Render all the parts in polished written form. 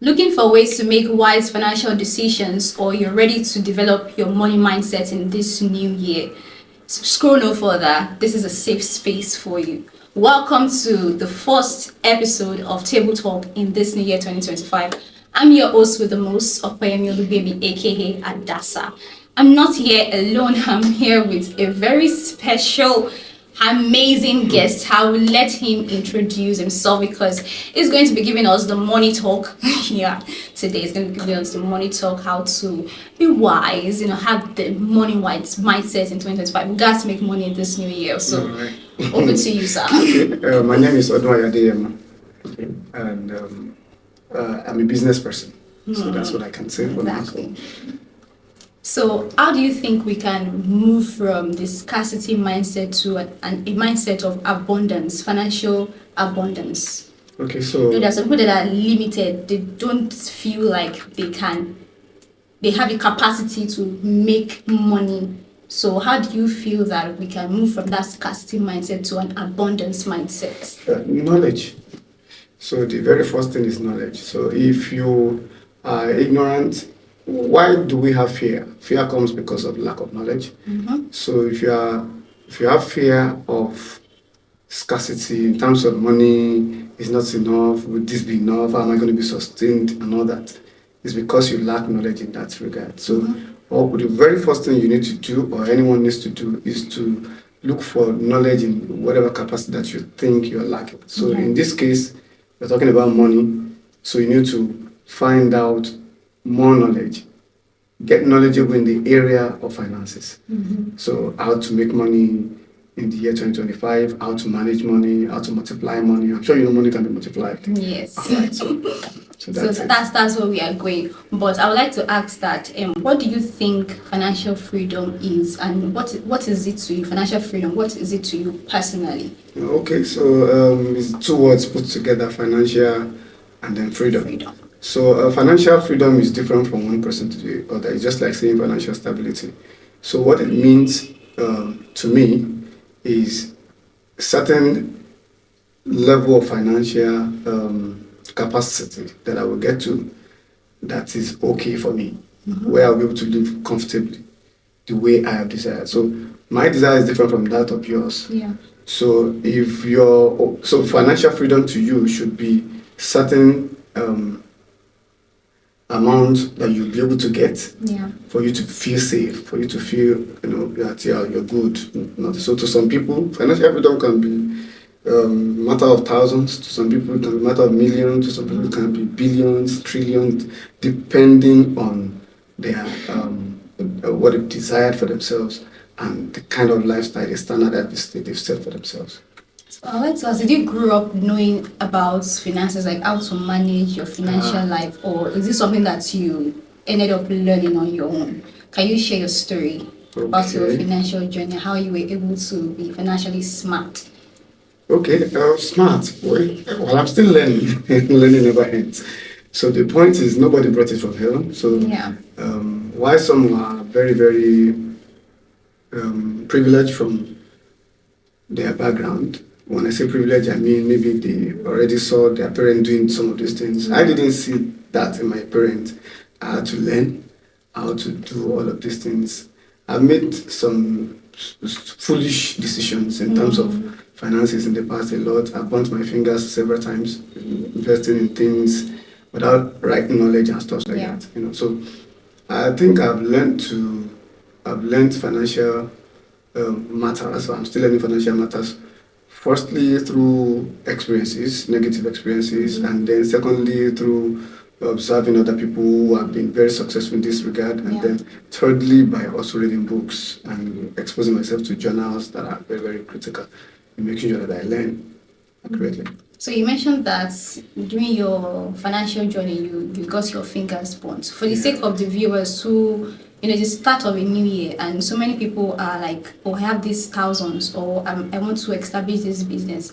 Looking for ways to make wise financial decisions, or you're ready to develop your money mindset in this new year? Scroll no further. This is a safe space for you. Welcome to the first episode of Table Talk in this new year 2025. I'm your host with the most, Opeyemi Olubemi, aka Adasa. I'm not here alone. I'm here with a very special amazing guest. I will let him introduce himself because he's going to be giving us the money talk. Yeah, today he's going to be giving us the money talk, how to be wise, have the money wise mindset in 2025. We got to make money in this new year. So, right. Over to you, sir. Okay. My name is Odwaya Adeyemo, and I'm a business person. So that's what I can say for now. Exactly. So, how do you think we can move from the scarcity mindset to a mindset of abundance, financial abundance? Okay, so there are some people that are limited. They don't feel like they have the capacity to make money. So, how do you feel that we can move from that scarcity mindset to an abundance mindset? Knowledge. So, the very first thing is knowledge. So, if you are ignorant, why do we have fear? Fear comes because of lack of knowledge. Mm-hmm. So if you have fear of scarcity in terms of money is not enough, would this be enough? How am I going to be sustained and all that? It's because you lack knowledge in that regard. So the very first thing you need to do, or anyone needs to do, is to look for knowledge in whatever capacity that you think you're lacking. So in this case, we're talking about money. So you need to find out more knowledge, get knowledgeable in the area of finances. So how to make money in the year 2025, how to manage money, how to multiply money. I'm sure you know money can be multiplied. Yes. Right, so that's where we are going. But I would like to ask that what do you think financial freedom is, and what is it to you? Financial freedom, what is it to you personally? Okay, so it's two words put together: financial and then freedom. So financial freedom is different from one person to the other. It's just like saying financial stability. So what it means to me is certain level of financial capacity that I will get to that is okay for me, where I'll be able to live comfortably the way I have desired. So my desire is different from that of yours. Yeah. So so financial freedom to you should be certain amount that you'll be able to get for you to feel safe, for you to feel that you're good. So to some people, financial freedom can be matter of thousands. To some people, it can be matter of millions. To some people, it can be billions, trillions, depending on their what they've desired for themselves and the kind of lifestyle, the standard that they've set for themselves. So I'd like to ask, did you grow up knowing about finances, like how to manage your financial life, or is this something that you ended up learning on your own? Can you share your story about your financial journey, how you were able to be financially smart? Okay, smart. Well, I'm still learning. Learning never ends. So the point is, nobody brought it from heaven. So why some are very, very privileged from their background. When I say privilege, I mean maybe they already saw their parent doing some of these things. I didn't see that in my parents. I had to learn how to do all of these things. I made some foolish decisions in terms of finances in the past a lot. I burnt my fingers several times investing in things without right knowledge and stuff like that. So I think I've learned financial matters. So I'm still learning financial matters. Firstly, through experiences, negative experiences, and then secondly, through observing other people who have been very successful in this regard, and then thirdly, by also reading books and exposing myself to journals that are very, very critical in making sure that I learn accurately. So you mentioned that during your financial journey, you got your fingers burnt. For the sake of the viewers who, the start of a new year, and so many people are like, oh, I have these thousands, or I want to establish this business.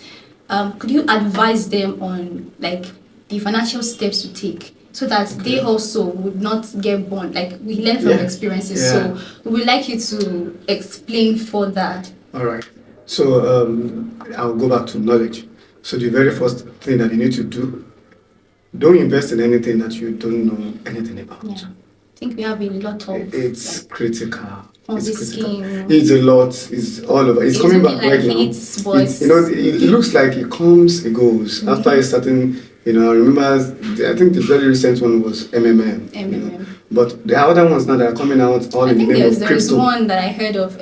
Could you advise them on like the financial steps to take so that they also would not get burnt? Like we learn from experiences, so we would like you to explain further. All right. So I'll go back to knowledge. So the very first thing that you need to do don't invest in anything that you don't know anything about. Yeah. I think we have a lot of It's critical. Ponzi It's critical. scheme. It's a lot. It's all over. It's coming back right now. But It looks like it comes, it goes. After a certain, I remember. I think the very recent one was MMM. MMM. But there are other ones now that are coming out all in the name of there's crypto. one that I heard of.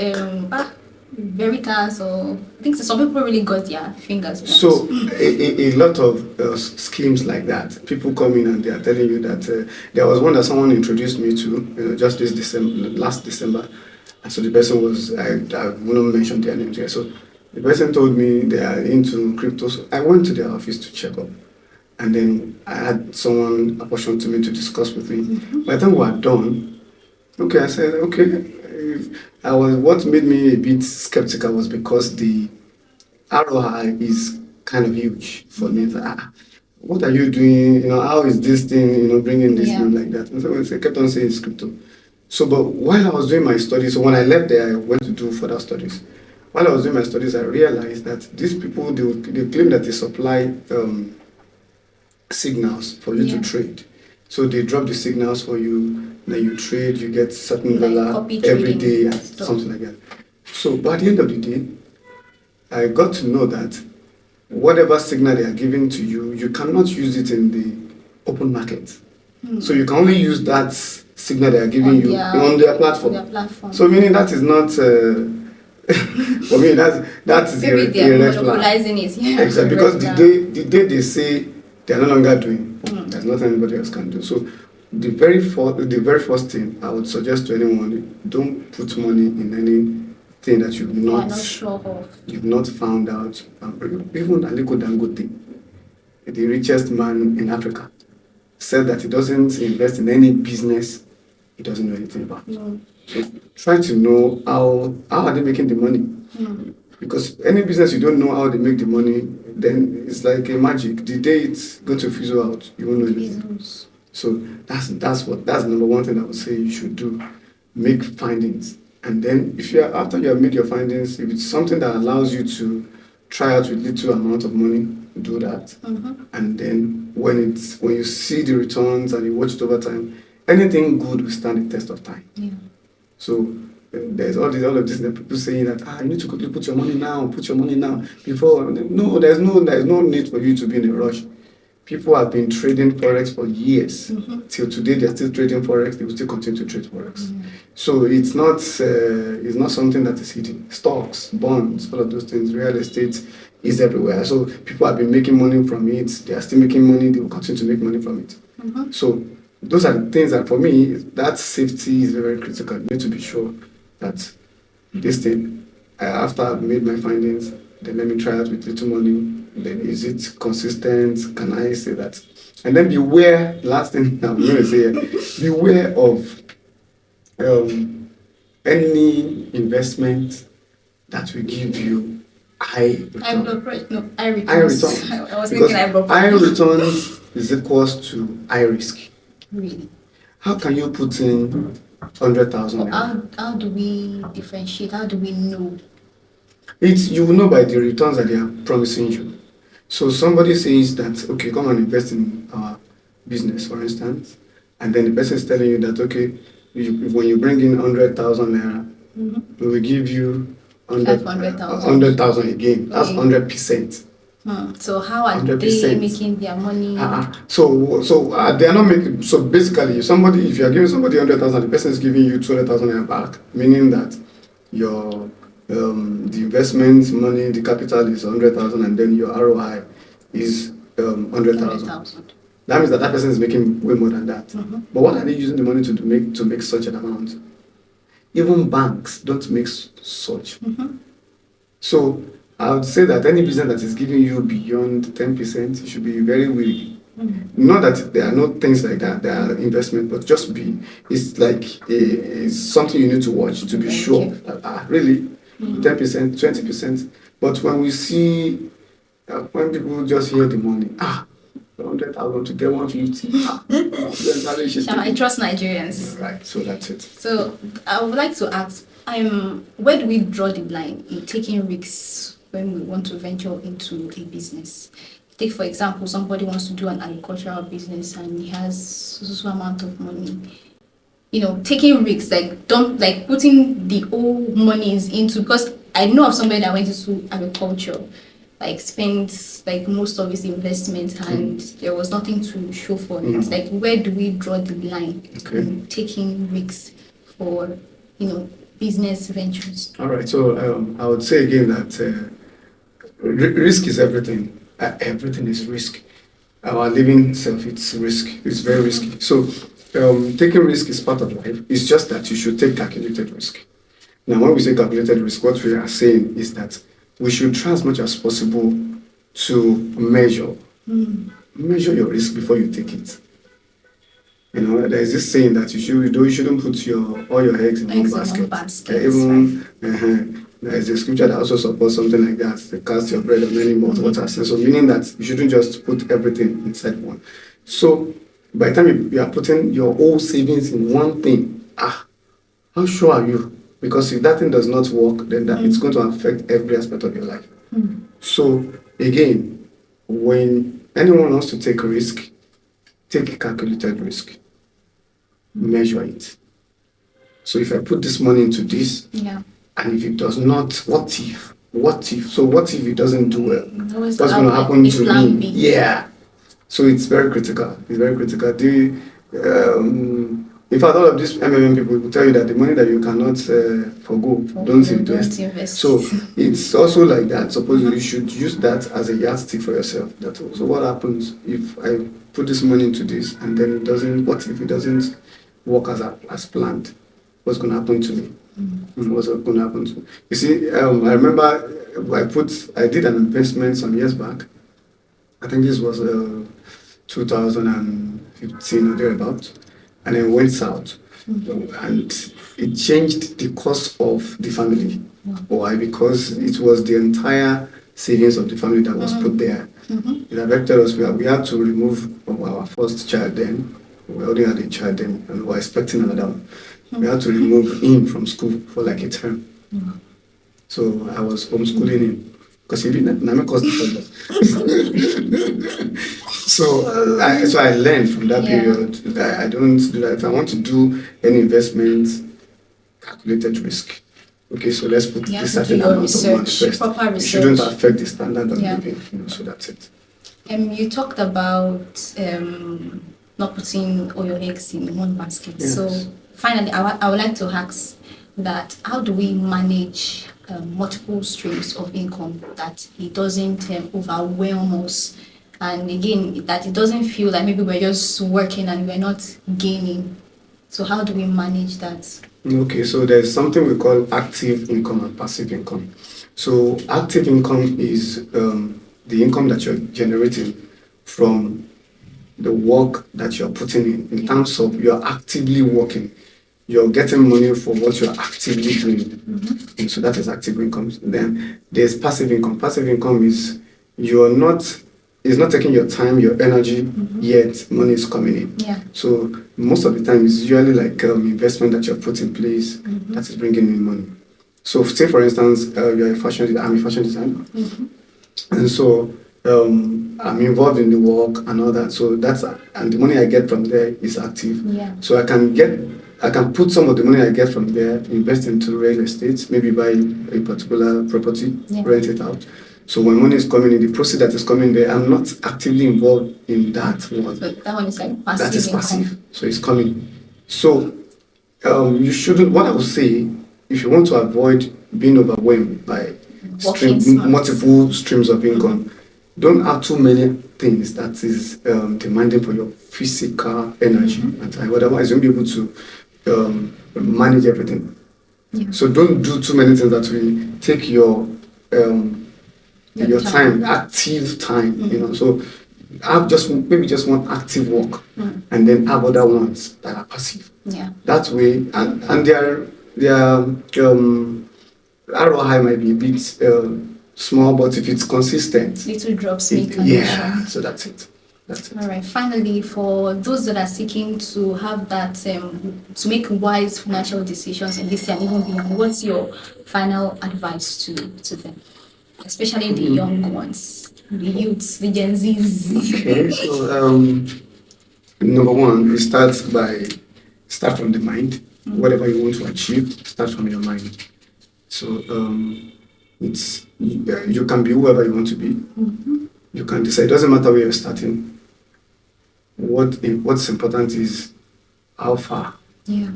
Veritas, or I think some people really got their fingers burnt. So a lot of schemes like that, people come in and they are telling you that there was one that someone introduced me to just this last December, and so the person was, I won't mention their names here, so the person told me they are into crypto, so I went to their office to check up, and then I had someone apportioned to me to discuss with me. By the time we were done, I said, okay. What made me a bit skeptical was because the ROI is kind of huge for me. What are you doing? How is this thing, bringing this in like that? And so I kept on saying it's crypto. So, but while I was doing my studies, so when I left there, I went to do further studies. While I was doing my studies, I realized that these people, they claim that they supply signals for you to trade. So they drop the signals for you, then you trade, you get certain dollar every day and something like that. So by the end of the day, I got to know that whatever signal they are giving to you, you cannot use it in the open market. So you can only use that signal they are giving you on their platform. So meaning that is not, for me, that is maybe they are monopolizing it. Exactly, because the day they say they are no longer doing, there's nothing anybody else can do. So the very first thing I would suggest to anyone: don't put money in anything that you've not found out. Even Aliko Dangote, the richest man in Africa, said that he doesn't invest in any business he doesn't know anything about. So try to know how are they making the money. Because any business you don't know how they make the money, then it's like a magic. The day it's going to fizzle out, you won't know anything. So that's number one thing I would say you should do. Make findings. And then after you have made your findings, if it's something that allows you to try out with little amount of money, do that. And then when you see the returns and you watch it over time, anything good will stand the test of time. So there's all of this that people saying that you need to quickly put your money now before. No, there's no need for you to be in a rush. People have been trading forex for years. Till today, they are still trading forex. They will still continue to trade forex. So it's not something that is hidden. Stocks, bonds, all of those things, real estate is everywhere. So people have been making money from it. They are still making money. They will continue to make money from it. So those are the things that, for me, that safety is very critical. You need to be sure that this thing, after I've made my findings, then let me try it with little money. Then is it consistent? Can I say that? And then beware, last thing I'm going to say, beware of any investment that will give you high return. High returns. I was thinking high returns is equals to high risk. Really? How can you put in 100,000? How do we differentiate? How do we know? You will know by the returns that they are promising you. So somebody says that, okay, come and invest in our business, for instance, and then the person is telling you that, okay, when you bring in 100,000 naira, we will give you 100,000 again. That's 100%. So how are 100%. They making their money? So they are not making. So basically, if you are giving somebody 100,000, the person is giving you 200,000 naira back, meaning that your the investment money, the capital is 100,000, and then your ROI is 100,000. That means that person is making way more than that. But what are they using the money to make such an amount? Even banks don't make such. So I would say that any business that is giving you beyond 10%, you should be very wary. Not that there are no things like that, there are investment, but it's like it's something you need to watch to be sure that really 10%, 20%. But when we see, when people just hear the money, 100,000 to get 150. I trust Nigerians. Right, so that's it. So I would like to ask, where do we draw the line in taking risks when we want to venture into a business? take for example, somebody wants to do an agricultural business and he has so amount of money. Taking risks, like don't like putting the whole monies into, because I know of somebody that went into agriculture, like spent like most of his investment and there was nothing to show for it. Like, where do we draw the line in taking risks for business ventures? All right. So I would say again that risk is everything. Everything is risk. Our living itself, it's risk. It's very risky. So taking risk is part of life. It's just that you should take calculated risk. Now, when we say calculated risk, what we are saying is that we should try as much as possible to measure your risk before you take it. There is this saying that you shouldn't put all your eggs in one basket. There is a scripture that also supports something like that. They cast your bread on many waters. So meaning that you shouldn't just put everything inside one. So by the time you are putting your whole savings in one thing, how sure are you? Because if that thing does not work, then it's going to affect every aspect of your life. So again, when anyone wants to take a risk, take calculated risk. Measure it. So if I put this money into this, and if it does not, what if? So what if it doesn't do well? What's going to happen to me? Yeah. So it's very critical. It's very critical. In fact, all of these MMM people will tell you that the money that you cannot forgo, don't invest. So it's also like that. Suppose you should use that as a yardstick for yourself. So what happens if I put this money into this and then it doesn't? What if it doesn't work as planned? What's going to happen to me? What's going to happen to me? You see, I remember I did an investment some years back. I think this was 2015 or thereabouts. And I went south, and it changed the course of the family. Why? Because it was the entire savings of the family that was put there. It affected us. We had to remove our first child then. We already had a child then, and we were expecting another one. We had to remove him from school for like a term. So I was homeschooling him. Because he didn't cause the problem. So I learned from that period that I don't do that. If I want to do any investment, calculated risk. Okay, so let's put this certain amount of money first. Proper research. It shouldn't affect the standard of living. So that's it. You talked about not putting all your eggs in one basket. Yes. So finally, I would like to ask that how do we manage multiple streams of income that it doesn't overwhelm us, and again that it doesn't feel like maybe we're just working and we're not gaining? So how do we manage that? Okay, so there's something we call active income and passive income. So active income is the income that you're generating from the work that you're putting in terms of you're actively working. You're getting money for what you're actively doing. And so that is active income. Then there's passive income. Passive income is it's not taking your time, your energy, yet money is coming in. So most of the time it's usually like investment that you've put in place that is bringing in money. So say for instance, I'm a fashion designer. And so I'm involved in the work and all that. So and the money I get from there is active. So I can put some of the money I get from there, invest into real estate, maybe buy a particular property, rent it out. So when money is coming in, the proceeds that is coming there, I'm not actively involved in that one. So that one is like passive. That is passive. So it's coming. So you shouldn't. What I would say, if you want to avoid being overwhelmed by multiple streams of income, don't have too many things that is demanding for your physical energy and time. Otherwise, you won't be able to manage everything. So don't do too many things that will take your time, active time. So have maybe just one active work, and then have other ones that are passive. That way, and their ROI might be a bit small, but if it's consistent, little drops make a nation. So that's it. All right. Finally, for those that are seeking to have that, to make wise financial decisions in this year and even beyond, what's your final advice to them, especially the young ones? The youths, the Gen Zs. Okay, so number one, you start from the mind. Whatever you want to achieve, start from your mind. So you can be whoever you want to be. You can decide. It doesn't matter where you're starting. What's important is how far Yeah.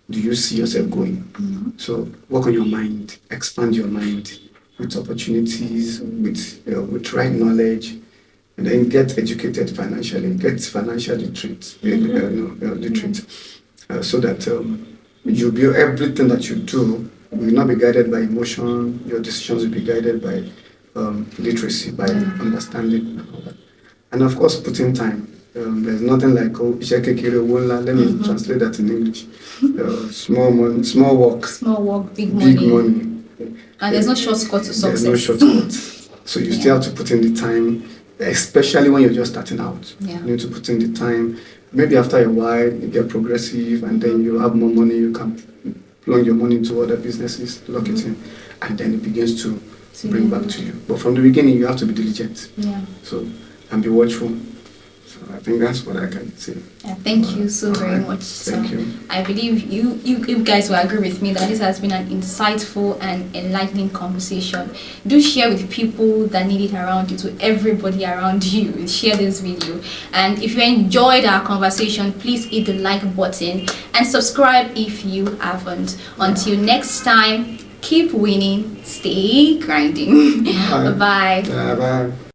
do you see yourself going. So work on your mind, expand your mind with opportunities, with right knowledge, and then get educated financially, get financially literate, so that you build everything that you do will not be guided by emotion. Your decisions will be guided by literacy, by understanding, and all that. And of course, put in time. There's nothing like iṣẹ́ kékeré owó ńlá. Let me translate that in English. Small money, small work, Small work, big big money. money. And there's no shortcut to success. There's no shortcut. So you still have to put in the time, especially when you're just starting out. Yeah. You need to put in the time. Maybe after a while, you get progressive, and then you have more money. You can plug your money into other businesses, lock it in, and then it begins to bring back to you. But from the beginning, you have to be diligent. Yeah. So, and be watchful. So I think that's what I can say. Yeah, thank you so very Alright, much. thank you. I believe you guys will agree with me that this has been an insightful and enlightening conversation. Do share with people that need it around you, to everybody around you. Share this video. And if you enjoyed our conversation, please hit the like button and subscribe if you haven't. Until next time, keep winning, stay grinding. Bye. Bye-bye. Bye.